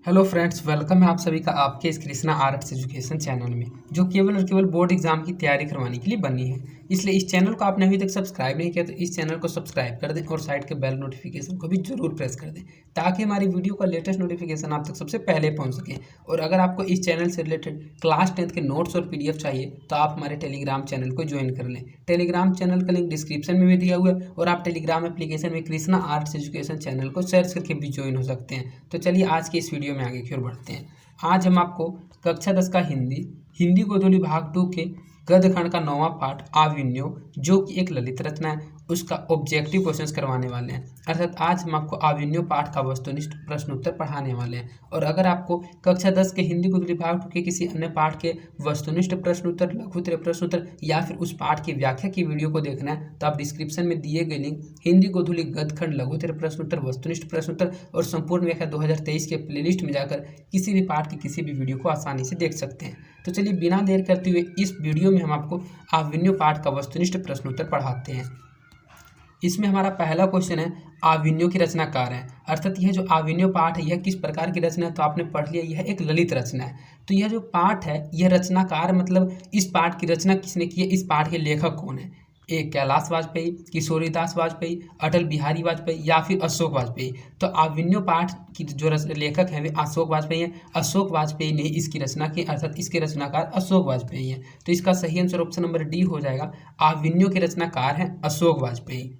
Hello friends, welcome है आप सभी का आपके इस कृष्णा आर्ट्स एजुकेशन चैनल में, जो केवल और केवल बोर्ड एग्जाम की तैयारी करवाने के लिए बनी है। इसलिए इस चैनल को आपने अभी तक सब्सक्राइब नहीं किया तो इस चैनल को सब्सक्राइब कर दें और साइड के बेल नोटिफिकेशन को भी जरूर प्रेस कर दें, ताकि हमारी वीडियो का लेटेस्ट नोटिफिकेशन आप तक सबसे पहले पहुंच सके। और अगर आपको इस चैनल से रिलेटेड क्लास 10th के नोट्स और PDF चाहिए तो आप हमारे टेलीग्राम चैनल को ज्वाइन कर लें। टेलीग्राम चैनल का लिंक डिस्क्रिप्शन में भी दिया हुआ है और आप टेलीग्राम एप्लीकेशन में कृष्णा आर्ट्स एजुकेशन चैनल को सर्च करके भी ज्वाइन हो सकते हैं। तो चलिए आज की इस वीडियो में आगे की ओर बढ़ते हैं। आज हम आपको कक्षा 10 का हिंदी गोधूली भाग 2 के गद्य खंड का 9वां पाठ आविन्यो, जो कि एक ललित रचना है, उसका ऑब्जेक्टिव क्वेश्चंस करवाने वाले हैं। अर्थात आज हम आपको आविन्यो पाठ का वस्तुनिष्ठ प्रश्न उत्तर पढ़ाने वाले हैं। और अगर आपको कक्षा 10 के हिंदी गोधूली भाग 2 के किसी अन्य पाठ के वस्तुनिष्ठ प्रश्न उत्तर, लघुत्तरीय प्रश्न उत्तर या फिर उस पाठ की व्याख्या की वीडियो को देखना है तो आप डिस्क्रिप्शन में दिए गए लिंक हिंदी गोधूली गद्य खंड, लघुत्तरीय प्रश्न उत्तर, वस्तुनिष्ठ प्रश्न उत्तर और संपूर्ण व्याख्या 2023 के प्लेलिस्ट में जाकर किसी भी पाठ की किसी भी वीडियो को आसानी से देख सकते हैं। तो चलिए बिना देर करते हुए इस वीडियो में हम आपको आविन्यो पाठ का वस्तुनिष्ठ प्रश्न उत्तर पढ़ाते हैं। इसमें हमारा पहला क्वेश्चन है, आविन्यो की रचनाकार है। अर्थात यह जो आविन्यो पाठ है यह किस प्रकार की रचना है, तो आपने पढ़ लिया यह एक ललित रचना है। तो यह जो पाठ है यह रचनाकार मतलब इस पाठ की रचना किसने की है, इस पाठ के लेखक कौन है। एक कैलाश वाजपेयी, किशोरीदास वाजपेयी, अटल बिहारी वाजपेयी या फिर अशोक वाजपेयी। तो आविन्यो पाठ की जो लेखक हैं वे अशोक वाजपेयी हैं। अशोक वाजपेयी ने इसकी रचना की, अर्थात इसके रचनाकार अशोक वाजपेयी हैं। तो इसका सही आंसर ऑप्शन नंबर डी हो जाएगा। आविन्यो के रचनाकार हैं अशोक वाजपेयी।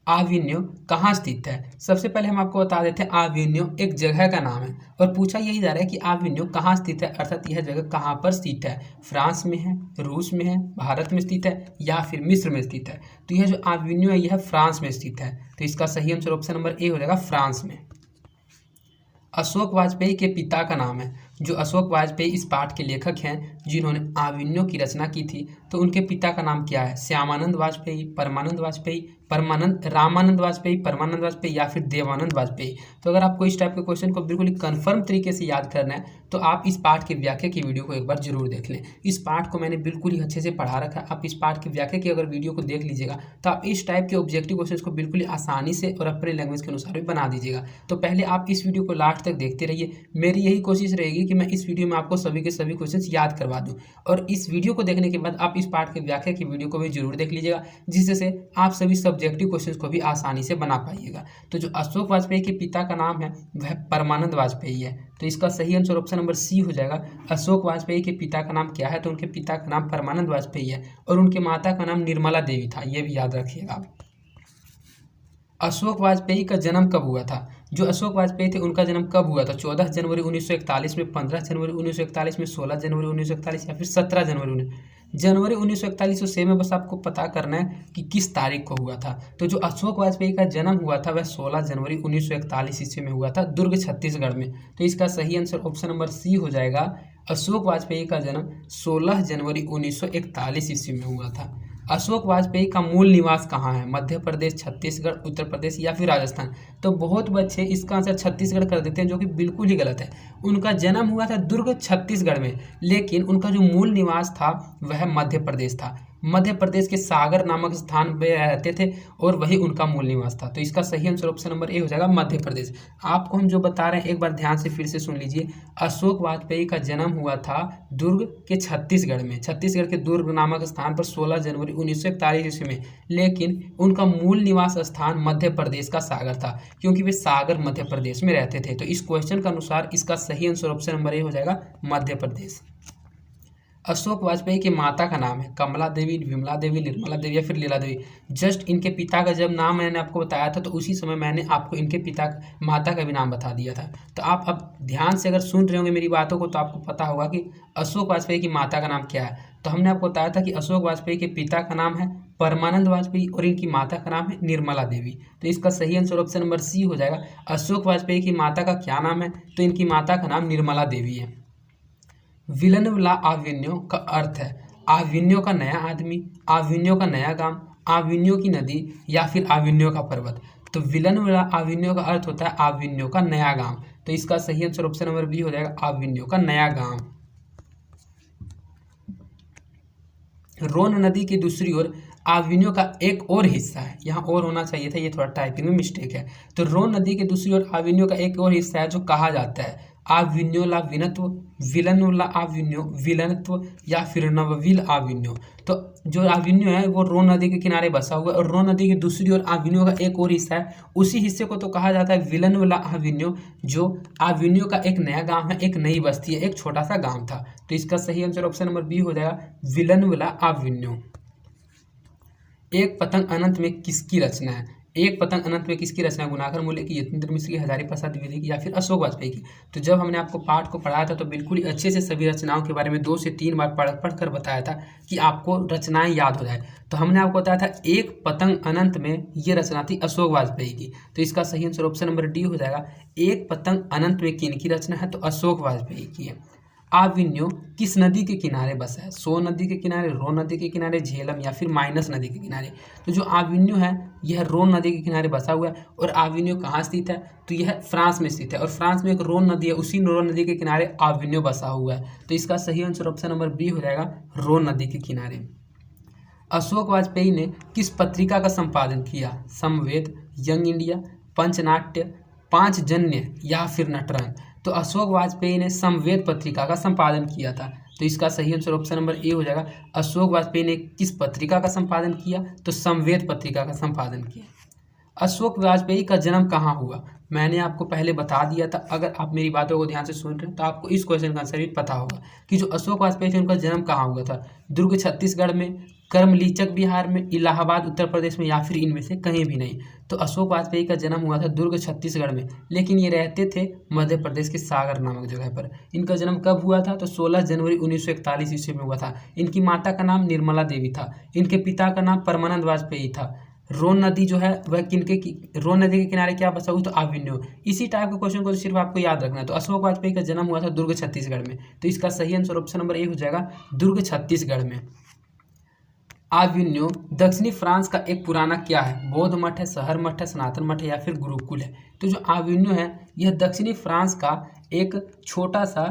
आविन्यो कहाँ स्थित है, सबसे पहले हम आपको बता देते हैं आविन्यो एक जगह का नाम है और पूछा यही जा रहा है कि आविन्यो कहाँ स्थित है, अर्थात यह जगह कहाँ पर स्थित है। फ्रांस में है, रूस में है, भारत में स्थित है या फिर मिस्र में स्थित है। तो यह जो आविन्यो है यह फ्रांस में स्थित है। तो इसका सही आंसर ऑप्शन नंबर ए हो जाएगा, फ्रांस में। अशोक वाजपेयी के पिता का नाम है। जो अशोक वाजपेयी इस पाठ के लेखक हैं जिन्होंने आविन्यो की रचना की थी, तो उनके पिता का नाम क्या है। श्यामानंद वाजपेयी, परमानंद वाजपेयी, रामानंद वाजपेयी, परमानंद वाजपेयी या फिर देवानंद वाजपेयी। तो अगर आपको इस टाइप के क्वेश्चन को बिल्कुल कन्फर्म तरीके से याद करना है तो आप इस पाठ की व्याख्या की वीडियो को एक बार जरूर देख लें। इस पाठ को मैंने बिल्कुल ही अच्छे से पढ़ा रखा है। आप इस पाठ की व्याख्या की अगर वीडियो को देख लीजिएगा तो आप इस टाइप के ऑब्जेक्टिव क्वेश्चन को बिल्कुल ही आसानी से और अपने लैंग्वेज के अनुसार भी बना दीजिएगा। तो पहले आप इस वीडियो को लास्ट तक देखते रहिए। मेरी यही कोशिश रहेगी कि मैं इस वीडियो में आपको सभी के सभी क्वेश्चंस याद करवा दूं। और इस वीडियो को देखने के बाद आप इस पाठ की व्याख्या की वीडियो को भी जरूर देख लीजिएगा, जिससे आप सभी सब्जेक्टिव क्वेश्चंस को भी आसानी से बना पाइएगा। तो जो अशोक वाजपेयी के पिता का नाम है वह परमानंद वाजपेयी है। तो इसका सही आंसर ऑप्शन नंबर सी हो जाएगा। अशोक वाजपेयी के पिता का नाम क्या है, तो उनके पिता का नाम परमानंद वाजपेयी है और उनके माता का नाम निर्मला देवी था, यह भी याद रखिएगा आप। अशोक वाजपेयी का जन्म कब हुआ था। जो अशोक वाजपेयी थे उनका जन्म कब हुआ था। 14 जनवरी 1941 में, 15 जनवरी 1941 में, 16 जनवरी 1941 या फिर 17 जनवरी 1941 से में बस आपको पता करना है कि किस तारीख को हुआ था। तो जो अशोक वाजपेयी का जन्म हुआ था वह 16 जनवरी 1941 ईस्वी में हुआ था, दुर्ग छत्तीसगढ़ में। तो इसका सही आंसर ऑप्शन नंबर सी हो जाएगा। अशोक वाजपेयी का जन्म 16 जनवरी 1941 ईस्वी में हुआ था। अशोक वाजपेयी का मूल निवास कहाँ है, मध्य प्रदेश, छत्तीसगढ़, उत्तर प्रदेश या फिर राजस्थान। तो बहुत बच्चे इसका आंसर छत्तीसगढ़ कर देते हैं, जो कि बिल्कुल ही गलत है। उनका जन्म हुआ था दुर्ग छत्तीसगढ़ में, लेकिन उनका जो मूल निवास था वह मध्य प्रदेश था। मध्य प्रदेश के सागर नामक स्थान में रहते थे और वही उनका मूल निवास था। तो इसका सही आंसर ऑप्शन नंबर ए हो जाएगा, मध्य प्रदेश। आपको हम जो बता रहे हैं एक बार ध्यान से फिर से सुन लीजिए। अशोक वाजपेयी का जन्म हुआ था दुर्ग के छत्तीसगढ़ में, छत्तीसगढ़ के दुर्ग नामक स्थान पर 16 जनवरी 1941 ईस्वी में, लेकिन उनका मूल निवास स्थान मध्य प्रदेश का सागर था, क्योंकि वे सागर मध्य प्रदेश में रहते थे। तो इस क्वेश्चन के अनुसार इसका सही आंसर ऑप्शन नंबर ए हो जाएगा, मध्य प्रदेश। अशोक वाजपेयी की माता का नाम है कमला देवी, विमला देवी, निर्मला देवी या फिर लीला देवी। जस्ट इनके पिता का जब नाम मैंने आपको बताया था तो उसी समय मैंने आपको इनके माता का भी नाम बता दिया था। तो आप अब ध्यान से अगर सुन रहे होंगे मेरी बातों को तो आपको पता होगा कि अशोक वाजपेयी की माता का नाम क्या है। तो हमने आपको बताया था कि अशोक वाजपेयी के पिता का नाम है परमानंद वाजपेयी और इनकी माता का नाम है निर्मला देवी। तो इसका सही आंसर ऑप्शन नंबर सी हो जाएगा। अशोक वाजपेयी की माता का क्या नाम है, तो इनकी माता का नाम निर्मला देवी है। विलनवला आविन्यो का अर्थ है आविन्यो का नया आदमी, आविन्यो का नया गांव, आविन्यो की नदी या फिर आविन्यो का पर्वत। तो विलनवला आविन्यो का अर्थ होता है आविन्यो का नया गांव। तो इसका सही आंसर ऑप्शन नंबर बी हो जाएगा, आविन्यो का नया गांव। रोन नदी की दूसरी ओर आविनियो का एक और हिस्सा है, यहाँ और होना चाहिए था, ये थोड़ा टाइपिंग में मिस्टेक है। तो रोन नदी के दूसरी ओर आविनियो का एक और हिस्सा है जो कहा जाता है आविनियो ला विनत्व, विलन ला आविनियो विलनत्व, या फिर नवविल आविनियो। तो जो आविनियो है वो रोन नदी के किनारे बसा हुआ है, और रोन नदी की दूसरी ओर आविनियो का एक और हिस्सा है, उसी हिस्से को तो कहा जाता है विलन वाला आविनियो, जो आविनियो का एक नया गांव है, एक नई बस्ती है, एक छोटा सा गांव था। तो इसका सही आंसर ऑप्शन नंबर बी हो जाएगा, विलन वाला आविनियो। एक पतंग अनंत में किसकी रचना है? एक पतंग अनंत में किसकी रचना? गुणाकर मूल्य की, यतीन्द्र मिश्र की, हजारी प्रसाद द्विवेदी की, या फिर अशोक वाजपेयी की। तो जब हमने आपको पाठ को पढ़ाया था तो बिल्कुल ही अच्छे से सभी रचनाओं के बारे में 2 से 3 बार पढ़कर बताया था कि आपको रचनाएं याद हो जाए। तो हमने आपको बताया था एक पतंग अनंत में ये रचना थी अशोक वाजपेयी की। तो इसका सही आंसर ऑप्शन नंबर डी हो जाएगा। एक पतंग अनंत में किन की रचना है? तो अशोक वाजपेयी की है। आविन्यो किस नदी के किनारे बसा है? सो नदी के किनारे, रोन नदी के किनारे, झेलम, या फिर माइनस नदी के किनारे। तो जो आविन्यो है यह रोन नदी के किनारे बसा हुआ है। और आविन्यो कहाँ स्थित है? तो यह फ्रांस में स्थित है, और फ्रांस में एक रोन नदी है, उसी रोन नदी के किनारे आविन्यो बसा हुआ है। तो इसका सही आंसर ऑप्शन नंबर बी हो जाएगा, रोन नदी के किनारे। अशोक वाजपेयी ने किस पत्रिका का संपादन किया? समवेद, यंग इंडिया, पंचनाट्य, पांचजन्य, या फिर नटरंग। तो अशोक वाजपेयी ने समवेद पत्रिका का संपादन किया था। तो इसका सही आंसर ऑप्शन नंबर ए हो जाएगा। अशोक वाजपेयी ने किस पत्रिका का संपादन किया? तो समवेद पत्रिका का संपादन किया। अशोक वाजपेयी का जन्म कहाँ हुआ? मैंने आपको पहले बता दिया था, अगर आप मेरी बातों को ध्यान से सुन रहे हैं तो आपको इस क्वेश्चन का आंसर भी पता होगा कि जो अशोक वाजपेयी थे उनका जन्म कहाँ हुआ था। दुर्ग छत्तीसगढ़ में, कर्मलीचक बिहार में, इलाहाबाद उत्तर प्रदेश में, या फिर इनमें से कहीं भी नहीं। तो अशोक वाजपेयी का जन्म हुआ था दुर्ग छत्तीसगढ़ में, लेकिन ये रहते थे मध्य प्रदेश के सागर नामक जगह पर। इनका जन्म कब हुआ था? तो 16 जनवरी 1941 ईस्वी में हुआ था। इनकी माता का नाम निर्मला देवी था। इनके पिता का नाम परमानंद वाजपेयी था। रोन नदी जो है वह रोन नदी के किनारे क्या बसा हुआ? तो आविन्यो। इसी टाइप के क्वेश्चन को तो सिर्फ आपको याद रखना है। तो अशोक वाजपेयी का जन्म हुआ था दुर्ग छत्तीसगढ़ में। तो इसका सही आंसर ऑप्शन नंबर ए हो जाएगा, दुर्ग छत्तीसगढ़ में। आविन्यो दक्षिणी फ्रांस का एक पुराना क्या है? बौद्ध मठ है, शहर मठ है, सनातन मठ है, या फिर गुरुकुल है। तो जो आविन्यो है यह दक्षिणी फ्रांस का एक छोटा सा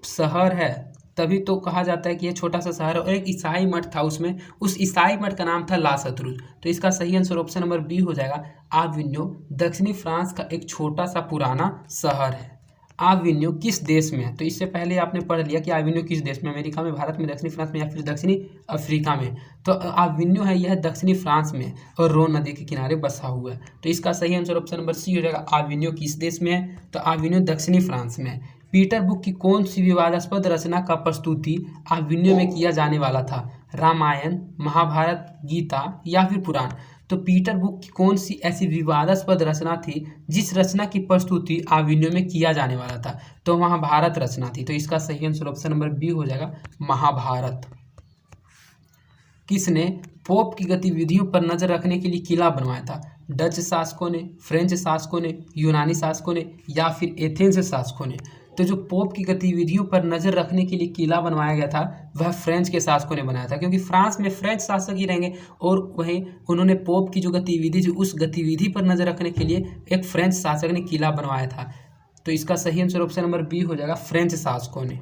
शहर है, तभी तो कहा जाता है कि यह छोटा सा शहर है। और एक ईसाई मठ था उसमें, उस ईसाई मठ का नाम था ला सत्रुज। तो इसका सही आंसर ऑप्शन नंबर बी हो जाएगा। आविन्यो दक्षिणी फ्रांस का एक छोटा सा पुराना शहर है। आविन्यो किस देश में है? तो इससे पहले आपने पढ़ लिया कि आविन्यो किस देश में, अमेरिका में, भारत में, दक्षिणी फ्रांस में, या फिर दक्षिणी अफ्रीका में। तो आविन्यो है यह दक्षिणी फ्रांस में और रोन नदी के किनारे बसा हुआ है। तो इसका सही आंसर ऑप्शन नंबर सी हो जाएगा। आविन्यो किस देश में है? तो आविन्यो दक्षिणी फ्रांस में है। पीटर बुक की कौन सी विवादास्पद रचना का प्रस्तुति आविन्यो में किया जाने वाला था? रामायण, महाभारत, गीता, या फिर पुराण। तो पीटर बुक की कौन सी ऐसी विवादास्पद रचना थी जिस रचना की प्रस्तुति आविन्यो में किया जाने वाला था? तो महाभारत रचना थी। तो इसका सही आंसर ऑप्शन नंबर बी हो जाएगा, महाभारत। किसने पोप की गतिविधियों पर नजर रखने के लिए किला बनवाया था? डच शासकों ने, फ्रेंच शासकों ने, यूनानी शासकों ने, या फिर एथेंस शासकों ने। तो जो पोप की गतिविधियों पर नजर रखने के लिए किला बनवाया गया था वह फ्रेंच के शासकों ने बनाया था, क्योंकि फ्रांस में फ्रेंच शासक ही रहेंगे। और वहीं उन्होंने पोप की जो गतिविधि जो उस गतिविधि पर नजर रखने के लिए एक फ्रेंच शासक ने किला बनवाया था। तो इसका सही आंसर ऑप्शन नंबर बी हो जाएगा, फ्रेंच शासकों ने।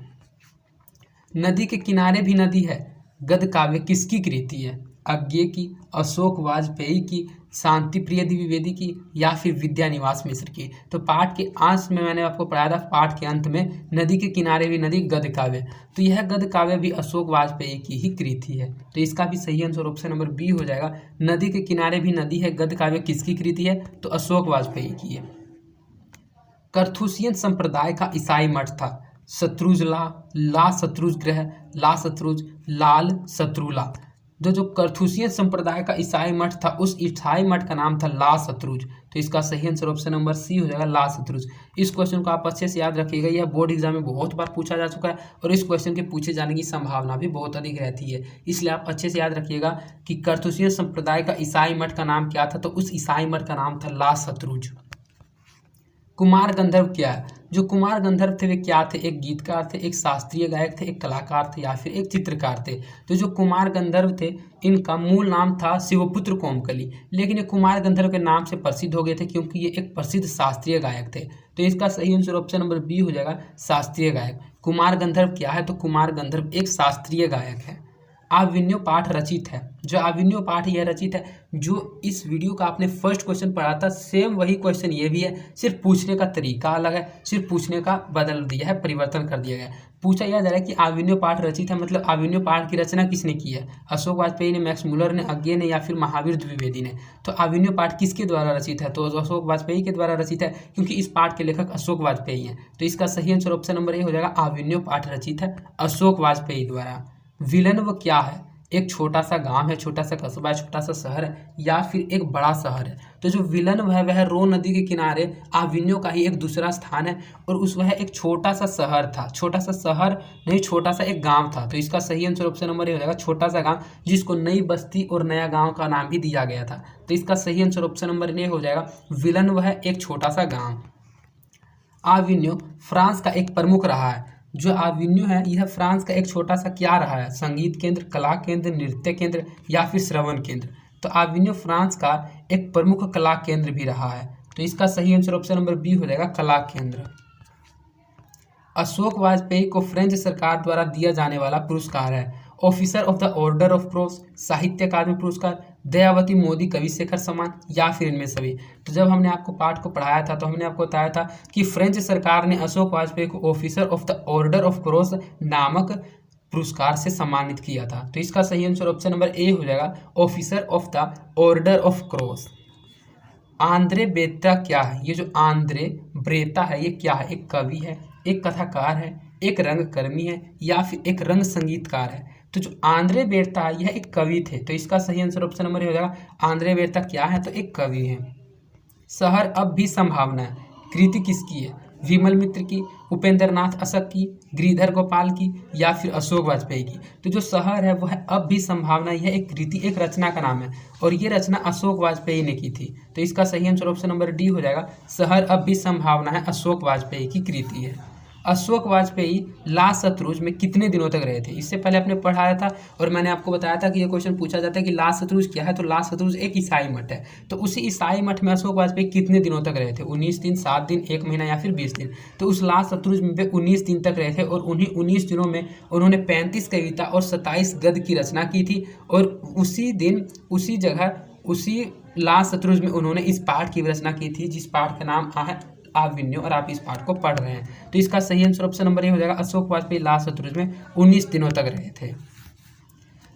नदी के किनारे भी नदी है गद्य काव्य किसकी कृति है? अज्ञे की, अशोक वाजपेयी की, शांति प्रिय द्विवेदी की, या फिर विद्यानिवास मिश्र की। तो पाठ के अंश में मैंने आपको पढ़ाया था, पाठ के अंत में नदी के किनारे भी नदी गद्य काव्य। तो यह गद्य काव्य भी अशोक वाजपेयी की ही कृति है। तो इसका भी सही आंसर ऑप्शन नंबर बी हो जाएगा। नदी के किनारे भी नदी है गद्य काव्य किसकी कृति है? तो अशोक वाजपेयी की है। करथुसियन संप्रदाय का ईसाई मठ था शत्रुजला, ला शत्रुज ग्रह, ला शत्रुज, लाल शत्रुला। जो करथुसियन संप्रदाय का ईसाई मठ था उस ईसाई मठ का नाम था ला शत्रुज। तो इसका सही आंसर ऑप्शन नंबर सी हो जाएगा, ला शत्रुज। इस क्वेश्चन को आप अच्छे से याद रखिएगा, यह बोर्ड एग्जाम में बहुत बार पूछा जा चुका है और इस क्वेश्चन के पूछे जाने की संभावना भी बहुत अधिक रहती है। इसलिए आप अच्छे से याद रखिएगा कि करथुसियन संप्रदाय का ईसाई मठ का नाम क्या था? तो उस ईसाई मठ का नाम था ला शत्रुज। कुमार गंधर्व क्या है? जो कुमार गंधर्व थे वे क्या थे? एक गीतकार थे, एक शास्त्रीय गायक थे, एक कलाकार थे, या फिर एक चित्रकार थे। तो जो कुमार गंधर्व थे इनका मूल नाम था शिवपुत्र कोमकली, लेकिन ये कुमार गंधर्व के नाम से प्रसिद्ध हो गए थे क्योंकि ये एक प्रसिद्ध शास्त्रीय गायक थे। तो इसका सही आंसर ऑप्शन नंबर बी हो जाएगा, शास्त्रीय गायक। कुमार गंधर्व क्या है? तो कुमार गंधर्व एक शास्त्रीय गायक है। आविन्यो पाठ रचित है। जो आविन्यो पाठ यह रचित है, जो इस वीडियो का आपने फर्स्ट क्वेश्चन पढ़ा था सेम वही क्वेश्चन ये भी है, सिर्फ पूछने का तरीका अलग है, सिर्फ पूछने का बदल दिया है, परिवर्तन कर दिया गया है। पूछा यह जा रहा है कि आविन्यो पाठ रचित है, मतलब आविन्यो पाठ की रचना किसने की है? अशोक वाजपेयी ने, मैक्स मुलर ने, अज्ञे ने या फिर महावीर द्विवेदी ने। तो आविन्यो पाठ किसके द्वारा रचित है? तो अशोक वाजपेयी के द्वारा रचित है, क्योंकि इस पाठ के लेखक अशोक वाजपेयी हैं। तो इसका सही आंसर ऑप्शन नंबर ए हो जाएगा, आविन्यो पाठ रचित है अशोक वाजपेयी द्वारा। विलन्व क्या है? एक छोटा सा गांव है, छोटा सा कस्बा है, छोटा सा शहर है, या फिर एक बड़ा शहर है। तो जो विलन्व है वह रो नदी के किनारे आविन्यो का ही एक दूसरा स्थान है, और उस वह एक छोटा सा शहर था, छोटा सा शहर नहीं, छोटा सा एक गांव था। तो इसका सही आंसर ऑप्शन नंबर ए हो जाएगा, छोटा सा गांव, जिसको नई बस्ती और नया गांव का नाम भी दिया गया था। तो इसका सही आंसर ऑप्शन नंबर ए हो जाएगा, विलन्व है एक छोटा सा गाँव। आविन्यो फ्रांस का एक प्रमुख रहा है। जो आविन्यो है यह फ्रांस का एक छोटा सा क्या रहा है? संगीत केंद्र, कला केंद्र, नृत्य केंद्र या फिर श्रवण केंद्र। तो आविन्यो फ्रांस का एक प्रमुख कला केंद्र भी रहा है। तो इसका सही आंसर ऑप्शन नंबर बी हो जाएगा, कला केंद्र। अशोक वाजपेयी को फ्रेंच सरकार द्वारा दिया जाने वाला पुरस्कार है officer of the order of pros, साहित्य अकादमी पुरस्कार, दयावती मोदी कवि शेखर सम्मान, या फिर इनमें सभी। तो जब हमने आपको पाठ को पढ़ाया था तो हमने आपको बताया था कि फ्रेंच सरकार ने अशोक वाजपेयी को officer of the order of pros नामक पुरस्कार से सम्मानित किया था। तो इसका सही आंसर ऑप्शन नंबर ए हो जाएगा, officer of the order of cross. Andre ब्रेता क्या है? ये जो आंद्रे ब्रेता है ये क्या है? एक कवि है, एक कथाकार है, एक रंगकर्मी है, या फिर एक रंग संगीतकार है। तो जो आंद्रे ब्रेता है यह एक कवि थे। तो इसका सही आंसर ऑप्शन नंबर हो जाएगा, आंद्रे ब्रेता क्या है? तो एक कवि है। शहर अब भी संभावना है कृति किसकी है? विमल मित्र की, उपेंद्र नाथ अशक की, गिरिधर गोपाल की, या फिर अशोक वाजपेयी की। तो जो शहर है वह अब भी संभावना, यह एक कृति, एक रचना का नाम है, और ये रचना अशोक वाजपेयी ने की थी। तो इसका सही आंसर ऑप्शन नंबर डी हो जाएगा, शहर अब भी संभावना है अशोक वाजपेयी की कृति है। अशोक वाजपेयी ला सतलुज में कितने दिनों तक रहे थे? इससे पहले आपने पढ़ाया था और मैंने आपको बताया था कि ये क्वेश्चन पूछा जाता है कि ला सतलुज क्या है। तो ला सतलुज एक ईसाई मठ है। तो उसी ईसाई मठ में अशोक वाजपेयी कितने दिनों तक रहे थे? 19 दिन, 7 दिन, 1 महीना या फिर 20 दिन। तो उस ला सतलुज में वे 19 दिन तक रहे थे, और उन्हीं 19 दिनों में उन्होंने 35 कविता और 27 गद्य की रचना की थी। और उसी दिन, उसी जगह, उसी ला सतलुज में उन्होंने इस पाठ की रचना की थी, जिस पाठ का नाम है आविन्यो, और आप इस पाठ को पढ़ रहे हैं। तो इसका सही आंसर ऑप्शन नंबर ए हो जाएगा, अशोक वाजपेयी ला सतलुज में 19 दिनों तक रहे थे।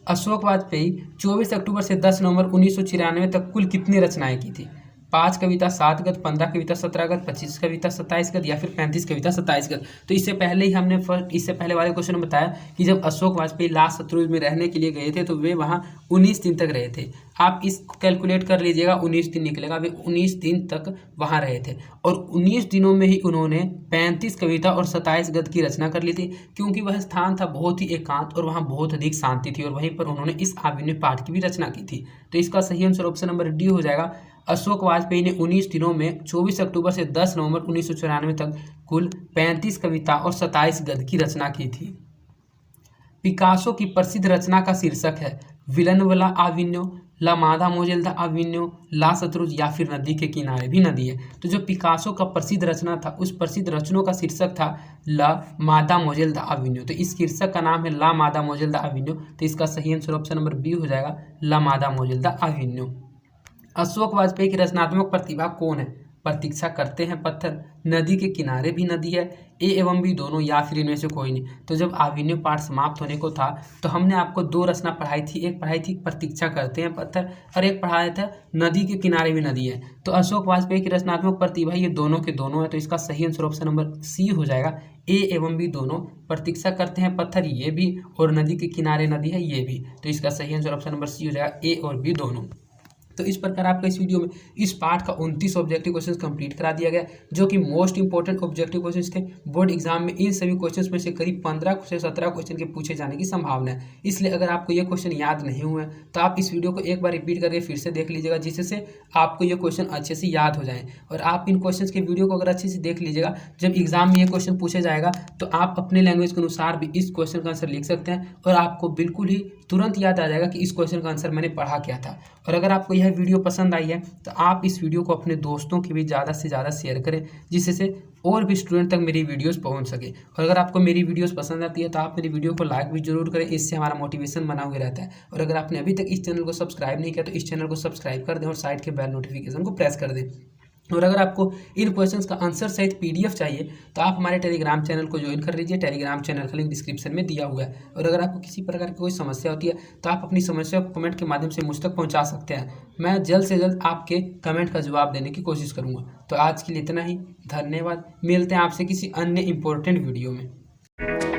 अशोक वाजपेयी 24 अक्टूबर से 10 नवंबर 1994 तक कुल कितनी रचनाएं की थी? 5 कविता 7 गद्य, 15 कविता 17 गद्य, 25 कविता 27 गद्य, या फिर 35 कविता 27 गद्य। तो इससे पहले ही हमने इससे पहले वाले क्वेश्चन में बताया कि जब अशोक वाजपेयी ला सतलुज में रहने के लिए गए थे तो वे वहाँ 19 दिन तक रहे थे। आप इसको कैलकुलेट कर लीजिएगा, 19 दिन निकलेगा। वे 19 दिन तक वहाँ रहे थे, और 19 दिनों में ही उन्होंने 35 कविता और 27 गद्य की रचना कर ली थी, क्योंकि वह स्थान था बहुत ही एकांत और वहाँ बहुत अधिक शांति थी, और वहीं पर उन्होंने इस आविन्य पाठ की भी रचना की थी। तो इसका सही आंसर ऑप्शन नंबर डी हो जाएगा, अशोक वाजपेयी ने 19 दिनों में 24 अक्टूबर से 10 नवंबर 1994 तक कुल 35 कविता और 27 गद्य की रचना की थी। पिकासो की प्रसिद्ध रचना का शीर्षक है विलनवला आविन्यो, ला मादा मोजेल्दा आविन्यो, ला सतलुज, या फिर नदी के किनारे भी नदी है। तो जो पिकासो का प्रसिद्ध रचना था, उस प्रसिद्ध रचनों का शीर्षक था ला मादा मोजेल्दा आविन्यो। तो इस शीर्षक का नाम है ला मादा मोजेल्दा आविन्यो। तो इसका सही आंसर ऑप्शन नंबर बी हो जाएगा, ला मादा मोजेल्दा आविन्यो। अशोक वाजपेयी की रचनात्मक प्रतिभा कौन है? प्रतीक्षा करते हैं पत्थर, नदी के किनारे भी नदी है, ए एवं बी दोनों, या फिर इनमें से कोई नहीं। तो जब आविन्यो पाठ समाप्त होने को था तो हमने आपको 2 रचना पढ़ाई थी। एक पढ़ाई थी प्रतीक्षा करते हैं पत्थर, और एक पढ़ाया था नदी के किनारे भी नदी है। तो अशोक वाजपेयी की रचनात्मक प्रतिभा ये दोनों के दोनों है। तो इसका सही आंसर ऑप्शन नंबर सी हो जाएगा, ए एवं बी दोनों। प्रतीक्षा करते हैं पत्थर ये भी, और नदी के किनारे नदी है ये भी। तो इसका सही आंसर ऑप्शन नंबर सी हो जाएगा, ए और बी दोनों। तो इस प्रकार आपका इस वीडियो में इस पार्ट का 29 ऑब्जेक्टिव क्वेश्चंस कंप्लीट करा दिया गया, जो कि मोस्ट इंपॉर्टेंट ऑब्जेक्टिव क्वेश्चंस थे। बोर्ड एग्जाम में इन सभी क्वेश्चंस में से करीब 15 से 17 क्वेश्चन के पूछे जाने की संभावना है। इसलिए अगर आपको ये क्वेश्चन याद नहीं हुए तो आप इस वीडियो को एक बार रिपीट करके फिर से देख लीजिएगा, जिससे आपको ये क्वेश्चन अच्छे से याद हो जाए। और आप इन क्वेश्चन के वीडियो को अगर अच्छे से देख लीजिएगा, जब एग्जाम में ये क्वेश्चन पूछा जाएगा तो आप अपने लैंग्वेज के अनुसार भी इस क्वेश्चन का आंसर लिख सकते हैं, और आपको बिल्कुल ही तुरंत याद आ जाएगा कि इस क्वेश्चन का आंसर मैंने पढ़ा क्या था। और अगर आपको यह यह वीडियो पसंद आई है तो आप इस वीडियो को अपने दोस्तों के भी ज़्यादा से ज़्यादा शेयर करें, जिससे और भी स्टूडेंट तक मेरी वीडियोस पहुंच सके। और अगर आपको मेरी वीडियोस पसंद आती है तो आप मेरी वीडियो को लाइक भी जरूर करें, इससे हमारा मोटिवेशन बना हुआ रहता है। और अगर आपने अभी तक इस चैनल को सब्सक्राइब नहीं किया तो इस चैनल को सब्सक्राइब कर दें और साइड के बेल नोटिफिकेशन को प्रेस कर दें। और अगर आपको इन क्वेश्चंस का आंसर सहित पीडीएफ चाहिए तो आप हमारे टेलीग्राम चैनल को ज्वाइन कर लीजिए। टेलीग्राम चैनल का लिंक डिस्क्रिप्शन में दिया हुआ है। और अगर आपको किसी प्रकार की कोई समस्या होती है तो आप अपनी समस्या को कमेंट के माध्यम से मुझ तक पहुंचा सकते हैं। मैं जल्द से जल्द आपके कमेंट का जवाब देने की कोशिश करूंगा। तो आज के लिए इतना ही, धन्यवाद। मिलते हैं आपसे किसी अन्य इंपॉर्टेंट वीडियो में।